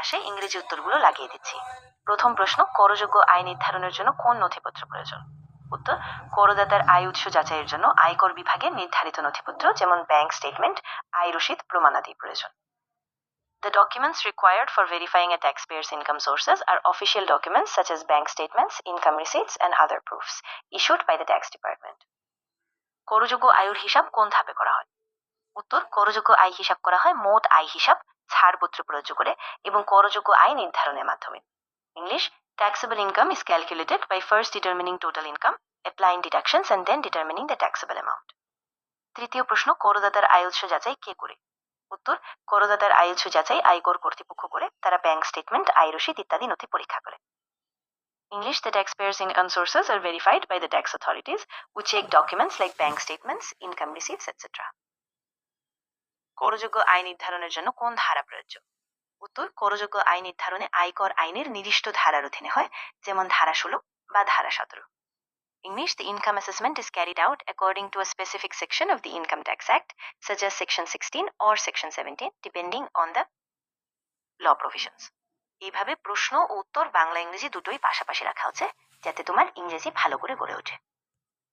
পাশে ইংরেজি উত্তরগুলো লাগিয়ে দিচ্ছি। প্রথম প্রশ্ন, করযোগ্য আয় নির্ধারণের জন্য কোন নথিপত্র প্রয়োজন? উত্তর, করদাতার আয় উৎস যাচাইয়ের জন্য আয়কর বিভাগের নির্ধারিত নথিপত্র যেমন ব্যাংক স্টেটমেন্ট, আয় রসিদ প্রমাণাদি প্রয়োজন। The documents required for verifying a taxpayer's income sources are official documents such as bank statements, income receipts, and other proofs issued by the tax department. করযোগ্য আয়ের হিসাব কোন ধাপে করা হয়? উত্তর, করযোগ্য আয় হিসাব করা হয় মোট আয় হিসাব, ছাড়পত্র প্রযোজ্য করে এবং করযোগ্য আয় নির্ধারণের মাধ্যমে। English, taxable income is calculated by first determining total income, applying deductions and then determining the taxable amount. তৃতীয় প্রশ্ন, করদাতার আয় উৎস যাচাই কে করে? উত্তর, করদাতার আয় উৎস যাচাই আয়কর কর্তৃপক্ষ করে। তারা ব্যাংক স্টেটমেন্ট, আয় রসিদ ইত্যাদি নথি পরীক্ষা করে। English, the taxpayer's income sources are verified by the tax authorities who check documents like bank statements, income receipts, etc. করযোগ্য আয় নির্ধারণের জন্য কোন ধারা প্রযোজ্য? উত্তর, করযোগ্য আয় নির্ধারণে আয়কর আইনের নির্দিষ্ট ধারার অধীনে হয়, যেমন ধারা 16 বা ধারা 17। English, the income assessment is carried out according to a specific section of the Income Tax Act, such as Section 16 or Section 17, depending on the law provisions. এইভাবে প্রশ্ন ও উত্তর বাংলা ইংরেজি দুটোই পাশাপাশি রাখা হচ্ছে, যাতে তোমার ইংরেজি ভালো করে গড়ে ওঠে।